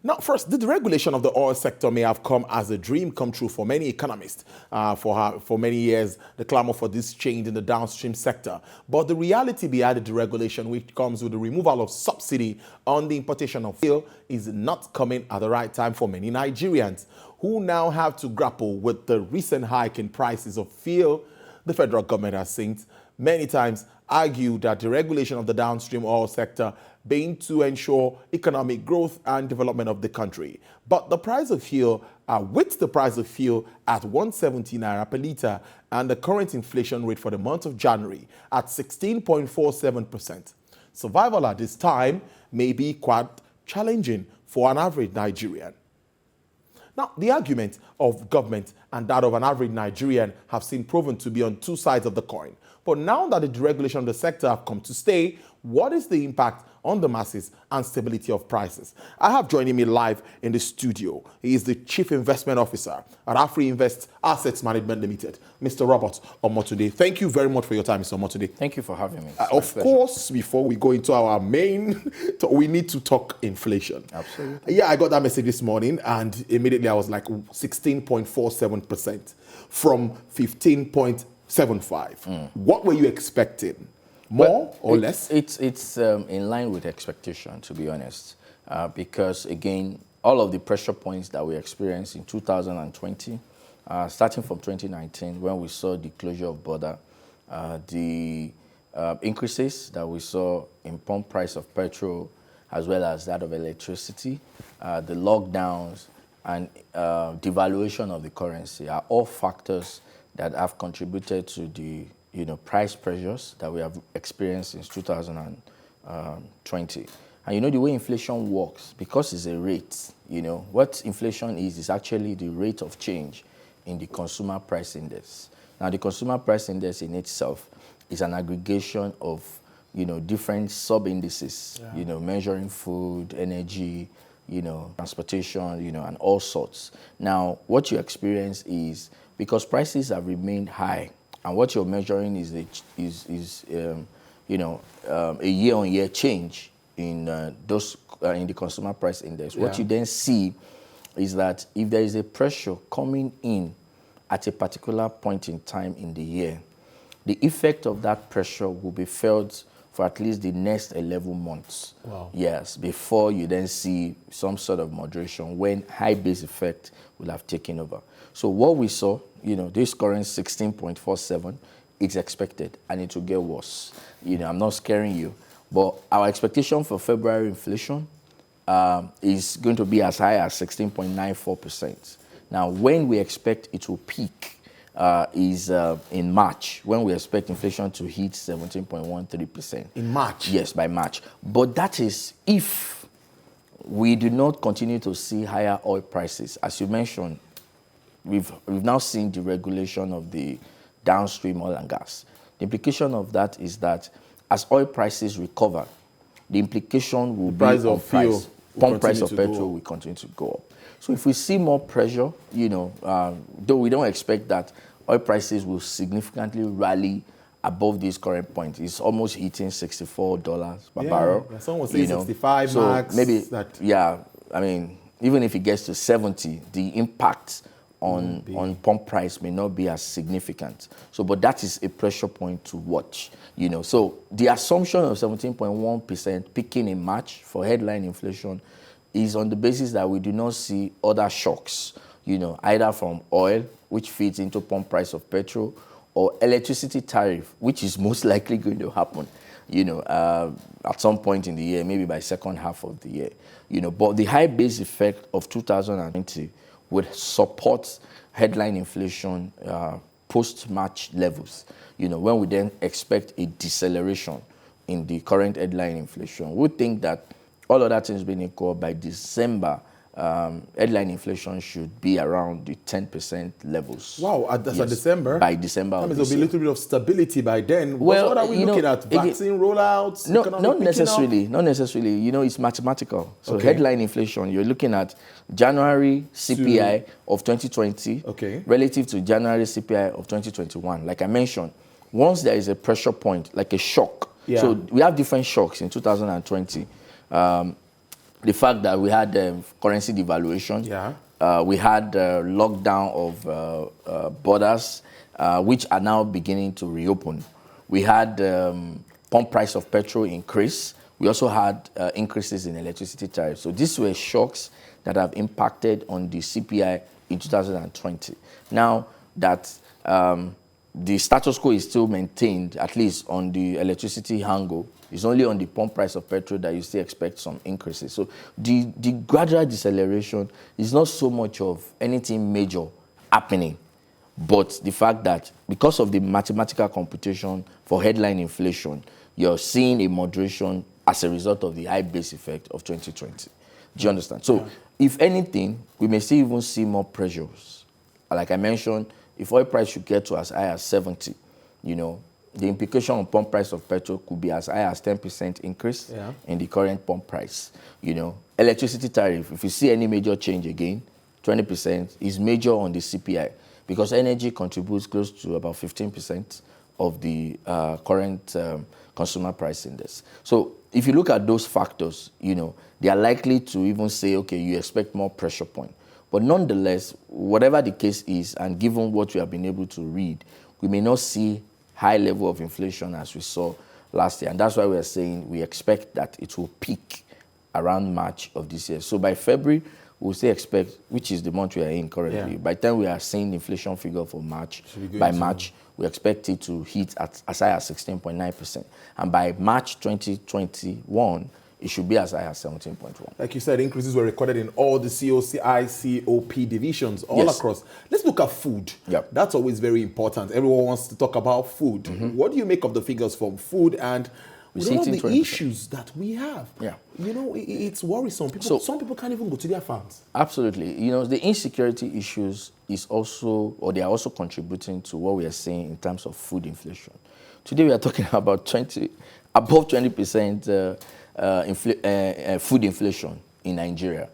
Now, first, the deregulation of the oil sector may have come as a dream come true for many economists. For many years, the clamor for this change in the downstream sector. But the reality behind the deregulation, which comes with the removal of subsidy on the importation of fuel, is not coming at the right time for many Nigerians, who now have to grapple with the recent hike in prices of fuel. The federal government has since many times argued that the regulation of the downstream oil sector being to ensure economic growth and development of the country. But the price of fuel, with the price of fuel at 170 naira per litre and the current inflation rate for the month of January at 16.47%, survival at this time may be quite challenging for an average Nigerian. Now, the argument of government and that of an average Nigerian have seen proven to be on two sides of the coin. But now that the deregulation of the sector have come to stay, what is the impact on the masses and stability of prices? I have joining me live in the studio. He is the Chief Investment Officer at AfriInvest Assets Management Limited, Mr. Robert Omotunde. Thank you very much for your time, Mr. Omotunde. Thank you for having me. Of course, before we go into our main, we need to talk inflation. Absolutely. Yeah, I got that message this morning, and immediately I was like 16.47% from 15.75. What were you expecting? More or less? It's in line with expectation, to be honest, because again, all of the pressure points that we experienced in 2020, starting from 2019, when we saw the closure of border, the increases that we saw in pump price of petrol, as well as that of electricity, the lockdowns, and devaluation of the currency are all factors that have contributed to the price pressures that we have experienced since 2020. And the way inflation works, because it's a rate, what inflation is actually the rate of change in the consumer price index. Now, the consumer price index in itself is an aggregation of, different sub-indices, measuring food, energy, transportation, and all sorts. Now, what you experience is, because prices have remained high, and what you're measuring is a year-on-year change in in the consumer price index. What you then see is that if there is a pressure coming in at a particular point in time in the year, the effect of that pressure will be felt for at least the next 11 months. Wow. Yes, before you then see some sort of moderation when high base effect will have taken over. So what we saw, this current 16.47, it's expected, and it will get worse. I'm not scaring you, but our expectation for February inflation is going to be as high as 16.94%. Now, when we expect it will peak is in March, when we expect inflation to hit 17.13%. In March? Yes, by March. But that is if we do not continue to see higher oil prices. As you mentioned, we've now seen the regulation of the downstream oil and gas. The implication of that is that as oil prices recover, the implication will be on price. Pump price of petrol will continue to go up. So if we see more pressure, though we don't expect that oil prices will significantly rally above this current point. It's almost hitting $64 per barrel. Yeah, someone was saying 65 so max. Maybe, even if it gets to 70, the impact on pump price may not be as significant. So, but that is a pressure point to watch. So the assumption of 17.1% peaking in March for headline inflation is on the basis that we do not see other shocks, either from oil, which feeds into pump price of petrol, or electricity tariff, which is most likely going to happen, at some point in the year, maybe by second half of the year. But the high base effect of 2020 would support headline inflation post-March levels, when we then expect a deceleration in the current headline inflation. We think that all other things being equal, by December, headline inflation should be around the 10% levels. Wow, that's at December? By December. That means there'll be a little bit of stability by then. Well, what are we looking at? Vaccine rollouts? No, not necessarily. Not necessarily. It's mathematical. So headline inflation, you're looking at January CPI of 2020 relative to January CPI of 2021. Like I mentioned, once there is a pressure point, like a shock. So we have different shocks in 2020. the fact that we had currency devaluation. Yeah. We had lockdown of borders, which are now beginning to reopen. We had pump price of petrol increase. We also had increases in electricity tariffs. So these were shocks that have impacted on the CPI in 2020. Now that the status quo is still maintained, at least on the electricity angle, it's only on the pump price of petrol that you still expect some increases. So the gradual deceleration is not so much of anything major happening, but the fact that because of the mathematical computation for headline inflation, you're seeing a moderation as a result of the high base effect of 2020. Do you understand? So if anything, we may still even see more pressures. Like I mentioned, if oil price should get to as high as 70, the implication on pump price of petrol could be as high as 10% increase in the current pump price. Electricity tariff, if you see any major change again, 20% is major on the CPI because energy contributes close to about 15% of the current consumer price index. So if you look at those factors, they are likely to even say, okay, you expect more pressure point. But nonetheless, whatever the case is, and given what we have been able to read, we may not see high level of inflation as we saw last year. And that's why we are saying we expect that it will peak around March of this year. So by February, we'll still expect, which is the month we are in currently, by the time we are seeing the inflation figure for March, by March, we expect it to hit at as high as 16.9%. And by March 2021, it should be as high as 17.1. Like you said, increases were recorded in all the COCI, COP divisions all across. Let's look at food. Yep. That's always very important. Everyone wants to talk about food. What do you make of the figures from food and with all the 20%. issues that we have? Yeah. It's worrisome. Some people can't even go to their farms. Absolutely. The insecurity issues is also, or they are also contributing to what we are seeing in terms of food inflation. Today we are talking about above 20% food inflation in Nigeria,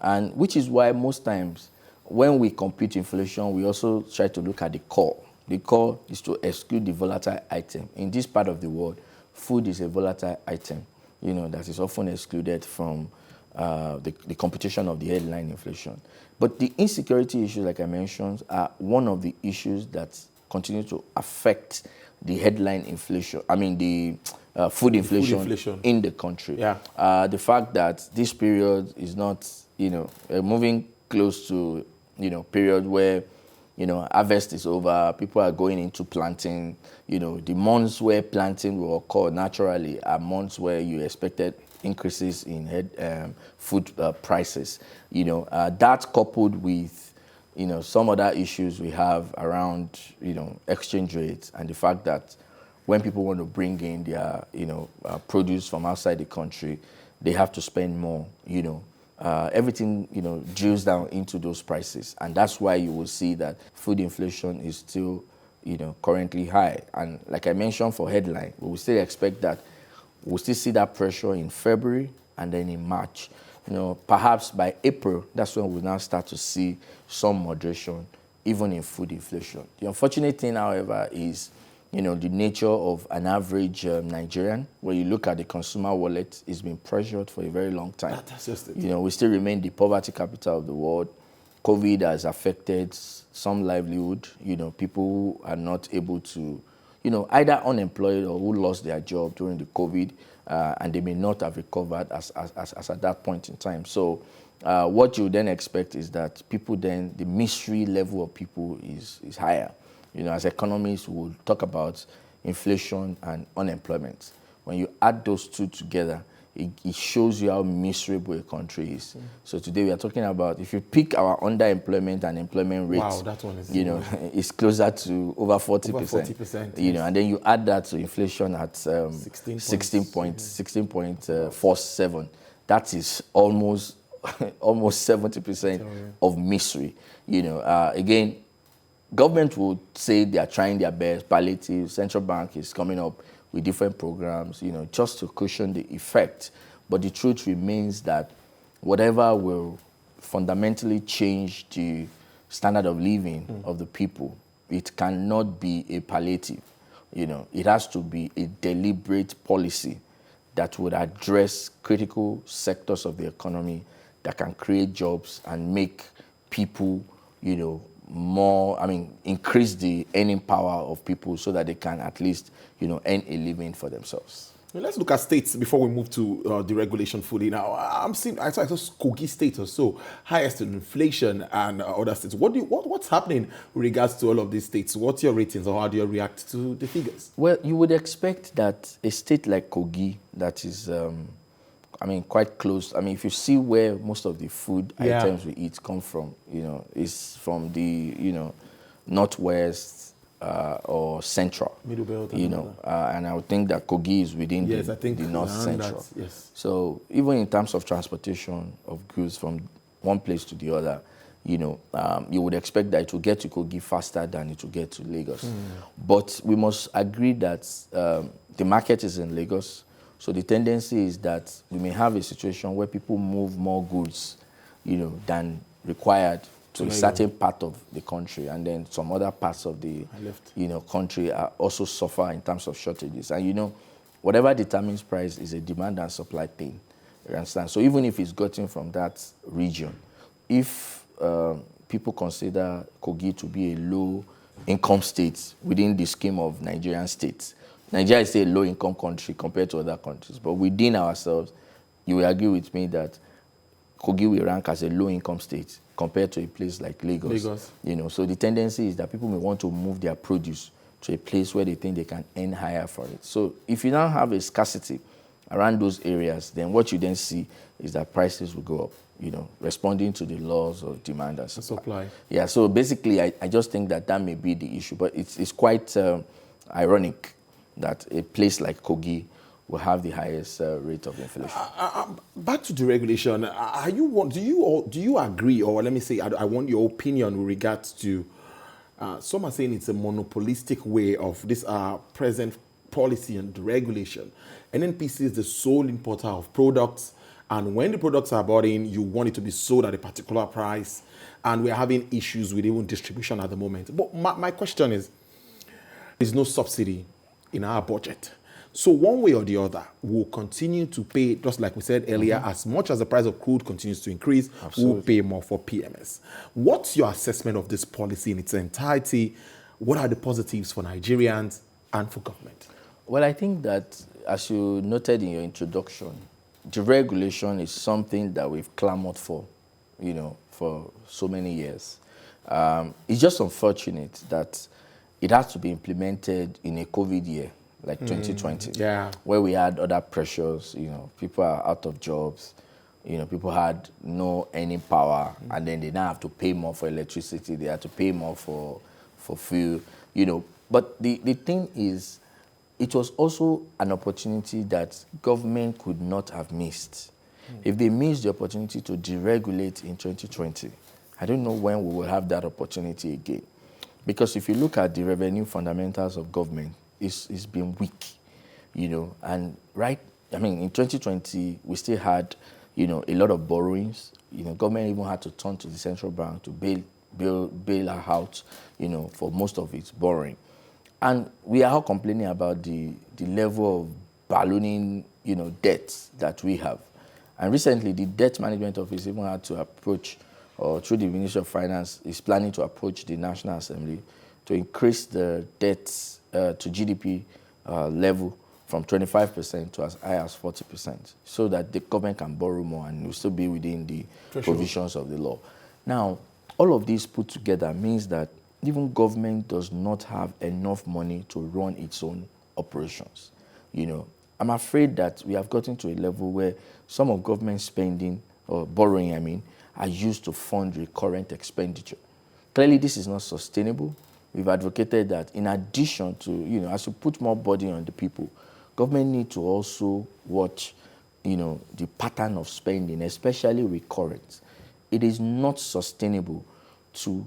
and which is why most times when we compute inflation, we also try to look at the core. The core is to exclude the volatile item. In this part of the world, food is a volatile item, that is often excluded from the computation of the headline inflation. But the insecurity issues, like I mentioned, are one of the issues that continue to affect the headline inflation. the food inflation in the country. The fact that this period is not, moving close to, period where, harvest is over, people are going into planting. The months where planting will occur naturally are months where you expected increases in food prices. That coupled with, some other issues we have around, exchange rates and the fact that when people want to bring in their, produce from outside the country, they have to spend more, everything, drills down into those prices. And that's why you will see that food inflation is still, currently high. And like I mentioned for headline, we will still expect that we'll still see that pressure in February and then in March. Perhaps by April, that's when we'll now start to see some moderation, even in food inflation. The unfortunate thing, however, is, the nature of an average Nigerian. When you look at the consumer wallet, it's been pressured for a very long time. That's just it. We still remain the poverty capital of the world. COVID has affected some livelihood. People who are not able to, either unemployed or who lost their job during the COVID, and they may not have recovered as at that point in time. So what you then expect is that people then, the misery level of people is higher. As economists, we'll talk about inflation and unemployment. When you add those two together, it shows you how miserable a country is. So today we are talking about, if you pick our underemployment and employment rates, wow, that one is it's closer to over 40%. Over 40%. And then you add that to inflation at 16.47. That is almost 70% of misery. Again, government would say they are trying their best, palliative, central bank is coming up with different programs, just to cushion the effect. But the truth remains that whatever will fundamentally change the standard of living of the people, it cannot be a palliative. It has to be a deliberate policy that would address critical sectors of the economy that can create jobs and make people, increase the earning power of people so that they can at least, earn a living for themselves. Well, let's look at states before we move to deregulation fully. Now, I saw Kogi State or so, highest in inflation and other states. What's happening with regards to all of these states? What's your ratings or how do you react to the figures? Well, you would expect that a state like Kogi, that is, quite close. If you see where most of the food items we eat come from, is from the, northwest, or central, middle belt, and I would think that Kogi is within the north central. Yes. So even in terms of transportation of goods from one place to the other, you would expect that it will get to Kogi faster than it will get to Lagos. But we must agree that the market is in Lagos, so the tendency is that we may have a situation where people move more goods, than required to a certain part of the country, and then some other parts of the country are also suffer in terms of shortages. And whatever determines price is a demand and supply thing. You understand? So even if it's gotten from that region, if people consider Kogi to be a low income state within the scheme of Nigerian states, Nigeria is a low income country compared to other countries, but within ourselves, you will agree with me that Kogi will rank as a low income state compared to a place like Lagos. So the tendency is that people may want to move their produce to a place where they think they can earn higher for it. So if you now have a scarcity around those areas, then what you then see is that prices will go up, responding to the laws of demand and supply. Yeah, so basically I just think that may be the issue, but it's quite ironic that a place like Kogi will have the highest rate of inflation. Back to deregulation, do you agree, or let me say, I want your opinion with regards to, some are saying it's a monopolistic way of this present policy and deregulation. NNPC is the sole importer of products, and when the products are bought in, you want it to be sold at a particular price, and we're having issues with even distribution at the moment. But my question is, there's no subsidy in our budget. So one way or the other, we'll continue to pay, just like we said earlier, as much as the price of crude continues to increase, we'll pay more for PMS. What's your assessment of this policy in its entirety? What are the positives for Nigerians and for government? Well, I think that, as you noted in your introduction, deregulation is something that we've clamored for, for so many years. It's just unfortunate that it has to be implemented in a COVID year, like 2020, where we had other pressures, people are out of jobs, people had no earning power, and then they now have to pay more for electricity, they had to pay more for fuel, But the thing is, it was also an opportunity that government could not have missed. If they missed the opportunity to deregulate in 2020, I don't know when we will have that opportunity again. Because if you look at the revenue fundamentals of government, it's been weak, and in 2020, we still had, a lot of borrowings. Government even had to turn to the central bank to bail out, for most of its borrowing. And we are all complaining about the level of ballooning, debts that we have. And recently, the Debt Management Office even had to approach, or through the Ministry of Finance, is planning to approach the National Assembly to increase the debts to GDP level from 25% to as high as 40%, so that the government can borrow more and will still be within the provisions of the law. Now, all of this put together means that even government does not have enough money to run its own operations. I'm afraid that we have gotten to a level where some of government spending, or borrowing, are used to fund recurrent expenditure. Clearly, this is not sustainable. We've advocated that in addition to, as you put more burden on the people, government need to also watch, the pattern of spending, especially recurrent. It is not sustainable to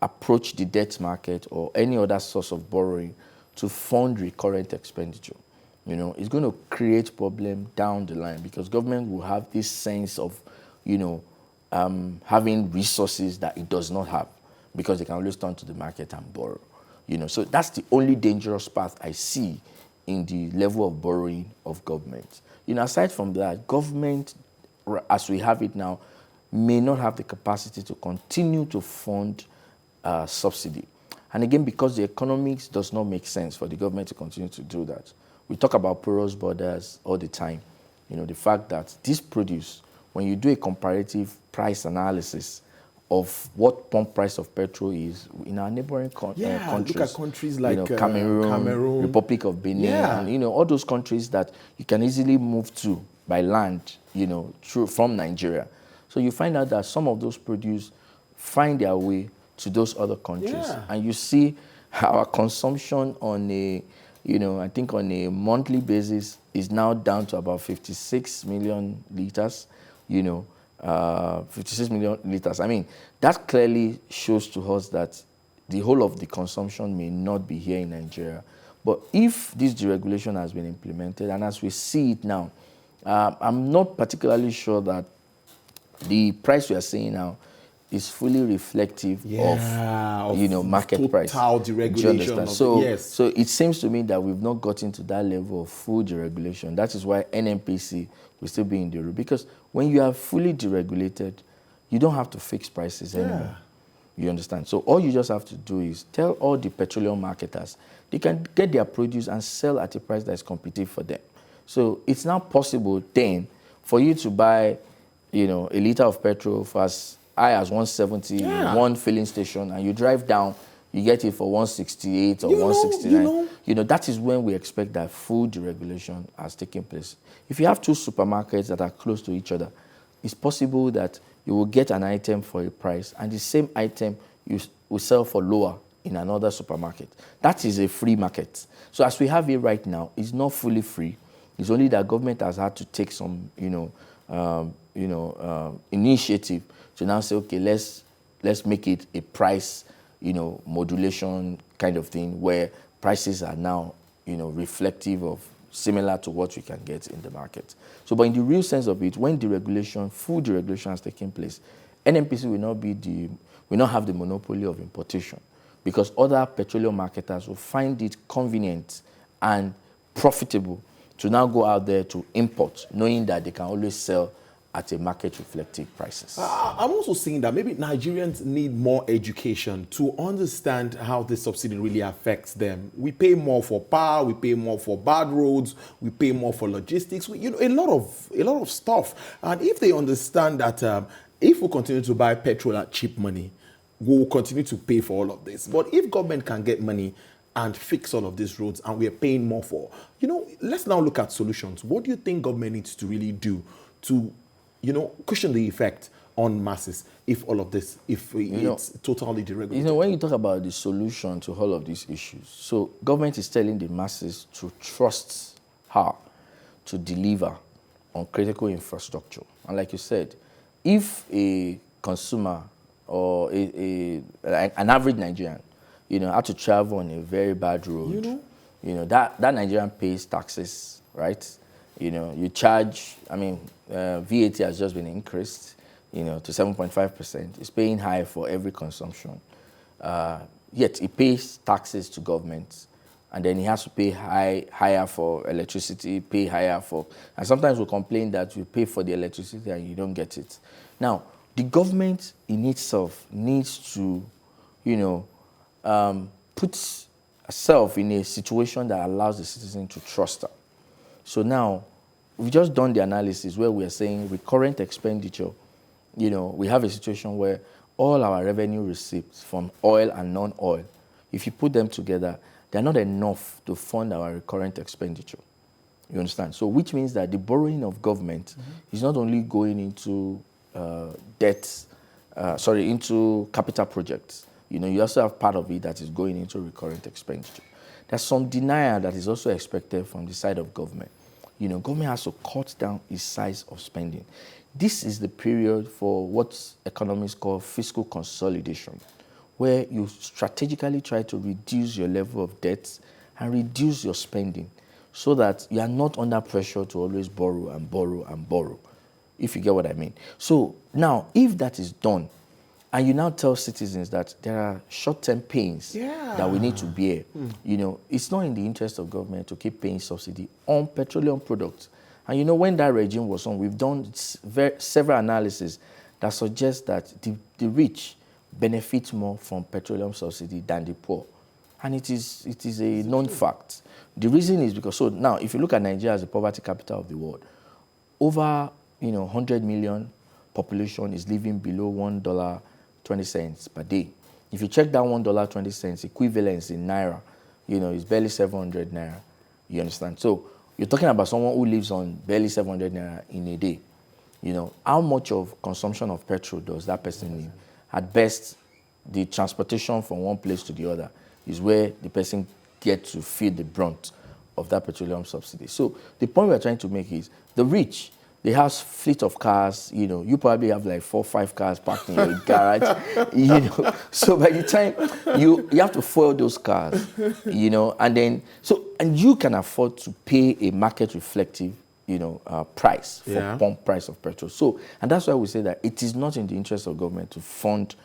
approach the debt market or any other source of borrowing to fund recurrent expenditure. It's going to create problem down the line, because government will have this sense of, having resources that it does not have, because they can always turn to the market and borrow. So that's the only dangerous path I see in the level of borrowing of government. aside from that, government, as we have it now, may not have the capacity to continue to fund subsidy. And again, because the economics does not make sense for the government to continue to do that. We talk about porous borders all the time. The fact that this produce, when you do a comparative price analysis of what pump price of petrol is in our neighboring countries. Look at countries like Cameroon, Republic of Benin, and all those countries that you can easily move to by land, from Nigeria. So you find out that some of those produce find their way to those other countries, and you see our consumption on a, I think on a monthly basis is now down to about 56 million liters. 56 million liters. I mean, that clearly shows to us that the whole of the consumption may not be here in Nigeria. But if this deregulation has been implemented, and as we see it now, I'm not particularly sure that the price we are seeing now is fully reflective of market price. Total deregulation. So it seems to me that we've not gotten to that level of full deregulation. That is why NNPC will still be in the room. Because when you are fully deregulated, you don't have to fix prices anymore. You understand? So all you just have to do is tell all the petroleum marketers they can get their produce and sell at a price that is competitive for them. So it's now possible then for you to buy, a liter of petrol for as high as 170 in one filling station, and you drive down, you get it for 168 or 169. That is when we expect that full deregulation has taken place. If you have two supermarkets that are close to each other, it's possible that you will get an item for a price, and the same item you will sell for lower in another supermarket. That is a free market. So as we have it right now, it's not fully free. It's only that government has had to take some, initiative to now say, okay, let's make it a price, modulation kind of thing where prices are now, reflective of similar to what we can get in the market. So, but in the real sense of it, when full deregulation has taken place, NNPC will not have the monopoly of importation, because other petroleum marketers will find it convenient and profitable to now go out there to import, knowing that they can always sell at a market-reflective prices. I'm also seeing that maybe Nigerians need more education to understand how this subsidy really affects them. We pay more for power, we pay more for bad roads, we pay more for logistics, a lot of stuff. And if they understand that if we continue to buy petrol at cheap money, we'll continue to pay for all of this. But if government can get money and fix all of these roads and we're paying more for, let's now look at solutions. What do you think government needs to really do to cushion the effect on masses if all of this, if it's totally deregulated? When you talk about the solution to all of these issues, so government is telling the masses to trust her to deliver on critical infrastructure. And like you said, if a consumer or an average Nigerian, had to travel on a very bad road, that Nigerian pays taxes, right? You charge, VAT has just been increased, to 7.5%. It's paying high for every consumption. Yet it pays taxes to government, and then he has to pay higher for electricity, pay higher for, and sometimes we complain that you pay for the electricity and you don't get it. Now, the government in itself needs to, put herself in a situation that allows the citizen to trust her. So now, we've just done the analysis where we are saying recurrent expenditure, we have a situation where all our revenue receipts from oil and non-oil, if you put them together, they're not enough to fund our recurrent expenditure. You understand? So which means that the borrowing of government is not only going into into capital projects. You also have part of it that is going into recurrent expenditure. There's some denial that is also expected from the side of government. Government has to cut down its size of spending. This is the period for what economists call fiscal consolidation, where you strategically try to reduce your level of debt and reduce your spending so that you are not under pressure to always borrow and borrow and borrow, if you get what I mean. So now, if that is done, and you now tell citizens that there are short-term pains that we need to bear, it's not in the interest of government to keep paying subsidy on petroleum products And you know, when that regime was on, we've done several analyses that suggest that the rich benefit more from petroleum subsidy than the poor. And it is a known fact. The reason is because, so now, if you look at Nigeria as the poverty capital of the world, over 100 million population is living below $1.20 per day. If you check that $1.20 equivalence in naira, it's barely 700 naira. You understand? So you're talking about someone who lives on barely 700 naira in a day. How much of consumption of petrol does that person need? At best, the transportation from one place to the other is where the person gets to feel the brunt of that petroleum subsidy. So the point we're trying to make is the rich, they have fleet of cars. You probably have like 4 or 5 cars parked in your garage. So by the time you have to fuel those cars, and you can afford to pay a market reflective price for pump price of petrol. So, and that's why we say that it is not in the interest of government to fund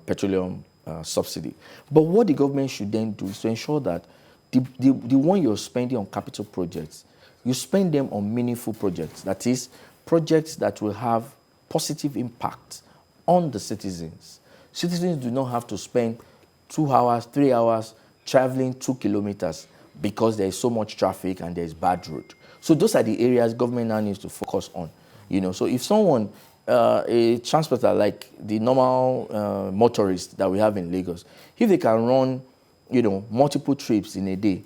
petroleum subsidy. But what the government should then do is to ensure that the one you're spending on capital projects, you spend them on meaningful projects. That is, projects that will have positive impact on the citizens. Citizens do not have to spend 2 hours, 3 hours traveling 2 kilometers because there is so much traffic and there is bad road. So those are the areas government now needs to focus on. So if someone, a transporter like the normal motorist that we have in Lagos, if they can run, multiple trips in a day,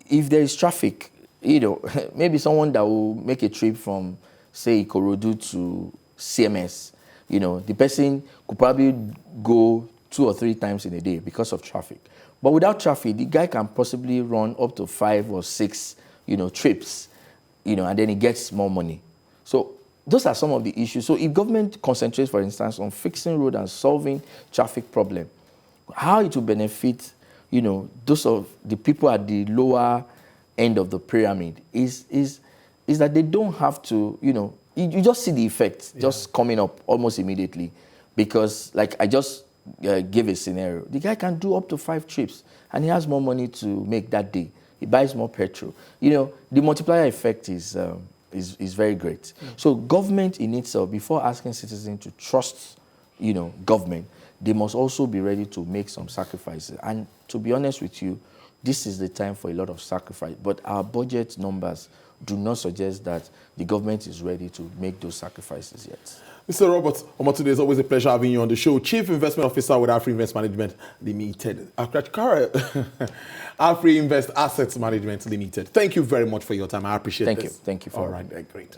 if there is traffic, maybe someone that will make a trip from, say, Ikorodu to CMS, the person could probably go 2 or 3 times in a day because of traffic. But without traffic, the guy can possibly run up to 5 or 6, trips, and then he gets more money. So those are some of the issues. So if government concentrates, for instance, on fixing road and solving traffic problem, how it will benefit, those of the people at the lower end of the pyramid is that they don't have to, you just see the effect just coming up almost immediately. Because, like I just gave a scenario, the guy can do up to 5 trips and he has more money to make that day. He buys more petrol. The multiplier effect is very great. So government in itself, before asking citizens to trust, government, they must also be ready to make some sacrifices. And to be honest with you, this is the time for a lot of sacrifice. But our budget numbers do not suggest that the government is ready to make those sacrifices yet. Mr. Robert Omotunde, it's always a pleasure having you on the show. Chief Investment Officer with Afri Invest Management Limited. Afri Invest Assets Management Limited. Thank you very much for your time. I appreciate it. Thank you. Thank you for all right. Great.